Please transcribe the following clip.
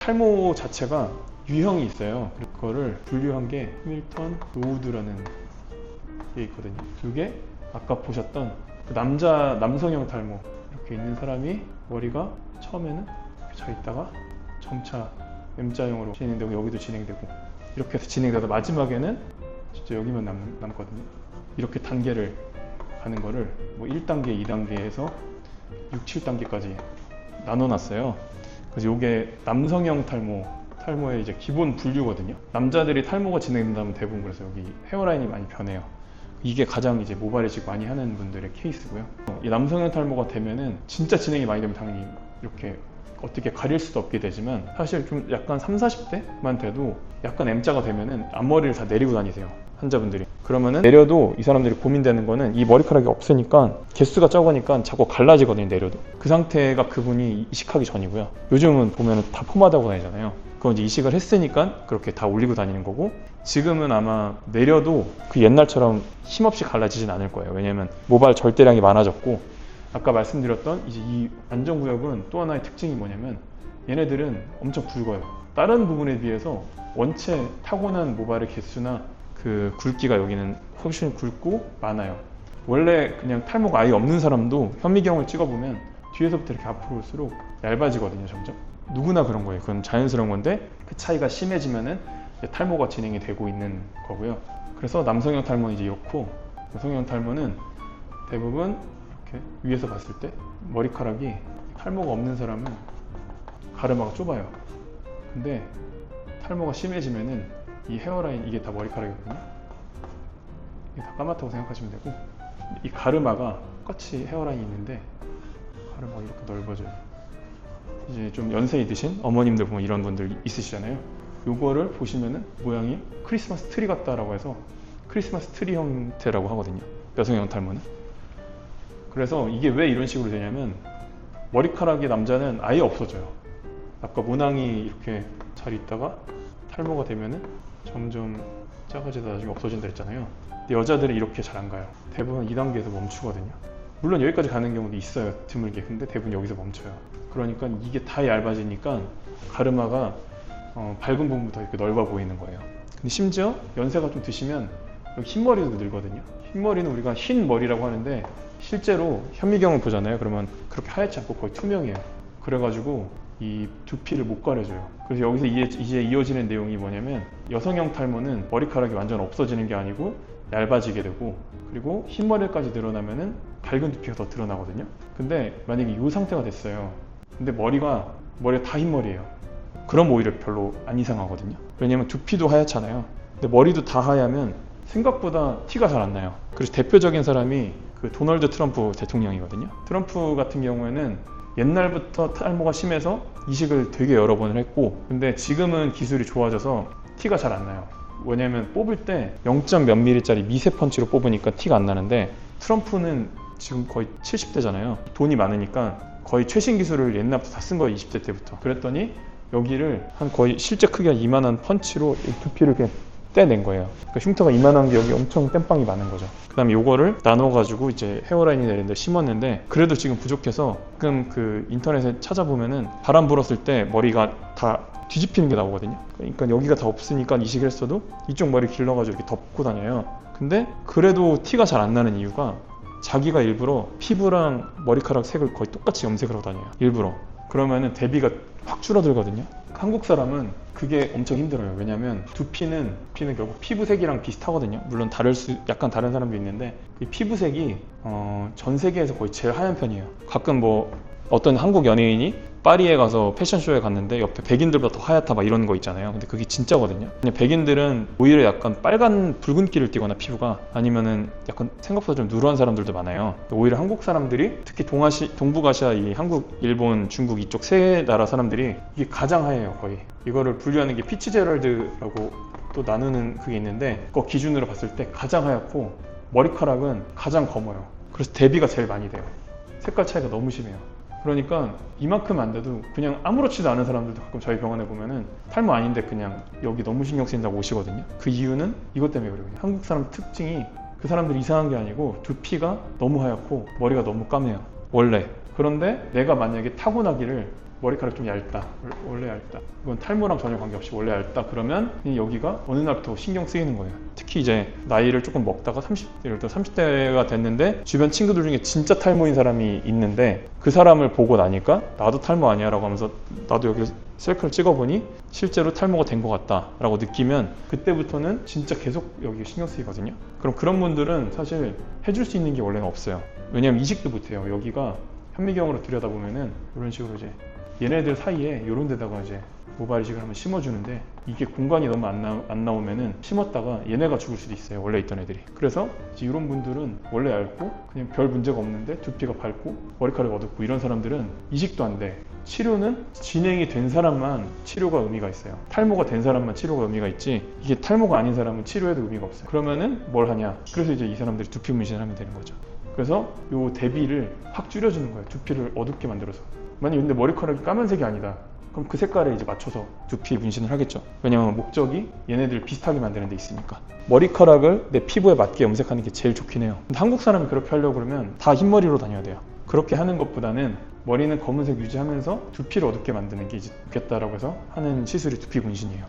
탈모 자체가 유형이 있어요. 그거를 분류한 게 해밀턴 로우드라는 게 있거든요. 그게 아까 보셨던 그 남성형 탈모 이렇게 있는 사람이 머리가 처음에는 이렇게 져 있다가 점차 M자형으로 진행되고 여기도 진행되고 이렇게 해서 진행되다 마지막에는 진짜 여기만 남거든요. 이렇게 단계를 가는 거를 뭐 1단계, 2단계에서 6, 7단계까지 나눠놨어요. 그래서 이게 남성형 탈모의 이제 기본 분류거든요. 남자들이 탈모가 진행된다면 대부분 그래서 여기 헤어라인이 많이 변해요. 이게 가장 이제 모발이식 많이 하는 분들의 케이스고요. 이 남성형 탈모가 되면은 진짜 진행이 많이 되면 당연히 이렇게 어떻게 가릴 수도 없게 되지만 사실 좀 약간 30, 40대만 돼도 약간 M자가 되면은 앞머리를 다 내리고 다니세요. 환자분들이. 그러면은 내려도 이 사람들이 고민되는 거는 이 머리카락이 없으니까 개수가 적으니까 자꾸 갈라지거든요. 내려도. 그 상태가 그분이 이식하기 전이고요. 요즘은 보면은 다 포마드하고 다니잖아요. 그건 이제 이식을 했으니까 그렇게 다 올리고 다니는 거고, 지금은 아마 내려도 그 옛날처럼 힘없이 갈라지진 않을 거예요. 왜냐면 모발 절대량이 많아졌고, 아까 말씀드렸던 이제 이 안정구역은 또 하나의 특징이 뭐냐면 얘네들은 엄청 굵어요. 다른 부분에 비해서 원체 타고난 모발의 개수나 그 굵기가 여기는 훨씬 굵고 많아요. 원래 그냥 탈모가 아예 없는 사람도 현미경을 찍어보면 뒤에서부터 이렇게 앞으로 올수록 얇아지거든요. 점점. 누구나 그런 거예요. 그건 자연스러운 건데 그 차이가 심해지면은 탈모가 진행이 되고 있는 거고요. 그래서 남성형 탈모는 이제 이렇고, 여성형 탈모는 대부분 이렇게 위에서 봤을 때 머리카락이 탈모가 없는 사람은 가르마가 좁아요. 근데 탈모가 심해지면은 이 헤어라인, 이게 다 머리카락이거든요. 이게 다 까맣다고 생각하시면 되고, 이 가르마가 똑같이 헤어라인이 있는데 가르마가 이렇게 넓어져요. 이제 좀 연세 있으신 어머님들 보면 이런 분들 있으시잖아요. 요거를 보시면은 모양이 크리스마스 트리 같다라고 해서 크리스마스 트리 형태라고 하거든요. 여성형 탈모는. 그래서 이게 왜 이런 식으로 되냐면 머리카락이 남자는 아예 없어져요. 아까 모낭이 이렇게 잘 있다가 탈모가 되면은 점점 작아지다 나중에 없어진다 했잖아요. 근데 여자들은 이렇게 잘 안 가요. 대부분 2단계에서 멈추거든요. 물론 여기까지 가는 경우도 있어요. 드물게. 근데 대부분 여기서 멈춰요. 그러니까 이게 다 얇아지니까 가르마가 밝은 부분부터 이렇게 넓어 보이는 거예요. 근데 심지어 연세가 좀 드시면 여기 흰머리도 늘거든요. 흰머리는 우리가 흰 머리라고 하는데 실제로 현미경을 보잖아요. 그러면 그렇게 하얗지 않고 거의 투명해요. 그래가지고 이 두피를 못 가려줘요. 그래서 여기서 이제 이어지는 내용이 뭐냐면 여성형 탈모는 머리카락이 완전 없어지는 게 아니고 얇아지게 되고, 그리고 흰머리까지 늘어나면은 밝은 두피가 더 드러나거든요. 근데 만약에 이 상태가 됐어요. 근데 머리가 다 흰머리예요. 그럼 오히려 별로 안 이상하거든요. 왜냐면 두피도 하얗잖아요. 근데 머리도 다 하얗면 생각보다 티가 잘 안 나요. 그래서 대표적인 사람이 그 도널드 트럼프 대통령이거든요. 트럼프 같은 경우에는 옛날부터 탈모가 심해서 이식을 되게 여러 번을 했고, 근데 지금은 기술이 좋아져서 티가 잘 안 나요. 왜냐면 뽑을 때 0. 몇 mm짜리 미세 펀치로 뽑으니까 티가 안 나는데, 트럼프는 지금 거의 70대잖아요. 돈이 많으니까 거의 최신 기술을 옛날부터 다 쓴 거예요. 20대 때부터. 그랬더니 여기를 한 거의 실제 크기가 이만한 펀치로 두피를 이렇게 떼낸 거예요. 그러니까 흉터가 이만한 게 여기 엄청 땜빵이 많은 거죠. 그 다음에 요거를 나눠가지고 이제 헤어라인이 내리는데 심었는데, 그래도 지금 부족해서 가끔 그 인터넷에 찾아보면은 바람 불었을 때 머리가 다 뒤집히는 게 나오거든요. 그러니까 여기가 다 없으니까 이식을 했어도 이쪽 머리 길러가지고 이렇게 덮고 다녀요. 근데 그래도 티가 잘 안 나는 이유가 자기가 일부러 피부랑 머리카락 색을 거의 똑같이 염색을 하고 다녀요. 일부러. 그러면은 대비가 확 줄어들거든요. 한국 사람은 그게 엄청 힘들어요. 왜냐면 두피는 결국 피부색이랑 비슷하거든요. 물론 약간 다른 사람도 있는데, 이 피부색이 전 세계에서 거의 제일 하얀 편이에요. 가끔 뭐 어떤 한국 연예인이 파리에 가서 패션쇼에 갔는데 옆에 백인들보다 더 하얗다 막 이런 거 있잖아요. 근데 그게 진짜거든요. 그냥 백인들은 오히려 약간 빨간 붉은기를 띠거나 피부가, 아니면은 약간 생각보다 좀 누런 사람들도 많아요. 오히려 한국 사람들이, 특히 동북아시아, 이 한국, 일본, 중국 이쪽 세 나라 사람들이 이게 가장 하얘요. 거의. 이거를 분류하는 게 피츠제럴드라고 또 나누는 그게 있는데, 그거 기준으로 봤을 때 가장 하얗고 머리카락은 가장 검어요. 그래서 대비가 제일 많이 돼요. 색깔 차이가 너무 심해요. 그러니까 이만큼 안 돼도 그냥 아무렇지도 않은 사람들도 가끔 저희 병원에 보면은 탈모 아닌데 그냥 여기 너무 신경 쓰인다고 오시거든요. 그 이유는 이것 때문에 그래요. 한국 사람 특징이 그 사람들이 이상한 게 아니고 두피가 너무 하얗고 머리가 너무 까매요. 원래. 그런데 내가 만약에 타고나기를 머리카락 좀 얇다, 원래 얇다, 이건 탈모랑 전혀 관계없이 원래 얇다, 그러면 여기가 어느 날부터 신경 쓰이는 거예요. 특히 이제 나이를 조금 먹다가 30대, 30대가 됐는데 주변 친구들 중에 진짜 탈모인 사람이 있는데 그 사람을 보고 나니까 나도 탈모 아니야 라고 하면서 나도 여기 셀카를 찍어보니 실제로 탈모가 된 것 같다 라고 느끼면 그때부터는 진짜 계속 여기 신경 쓰이거든요. 그럼 그런 분들은 사실 해줄 수 있는 게 원래는 없어요. 왜냐면 이식도 못해요. 여기가 현미경으로 들여다보면은 이런 식으로 이제 얘네들 사이에 이런 데다가 이제 모발 이식을 한번 심어주는데 이게 공간이 너무 안 나오면은 심었다가 얘네가 죽을 수도 있어요. 원래 있던 애들이. 그래서 이제 이런 분들은 원래 얇고 그냥 별 문제가 없는데 두피가 밝고 머리카락이 어둡고 이런 사람들은 이식도 안 돼. 치료는 진행이 된 사람만 치료가 의미가 있어요. 탈모가 된 사람만 치료가 의미가 있지 이게 탈모가 아닌 사람은 치료해도 의미가 없어요. 그러면은 뭘 하냐? 그래서 이제 이 사람들이 두피 문신을 하면 되는 거죠. 그래서 요 대비를 확 줄여주는 거예요. 두피를 어둡게 만들어서. 만약 근데 머리카락이 까만색이 아니다. 그럼 그 색깔에 이제 맞춰서 두피 문신을 하겠죠. 왜냐면 목적이 얘네들 비슷하게 만드는 데 있으니까. 머리카락을 내 피부에 맞게 염색하는 게 제일 좋긴 해요. 근데 한국 사람이 그렇게 하려고 그러면 다 흰머리로 다녀야 돼요. 그렇게 하는 것보다는 머리는 검은색 유지하면서 두피를 어둡게 만드는 게 이제 좋겠다라고 해서 하는 시술이 두피 문신이에요.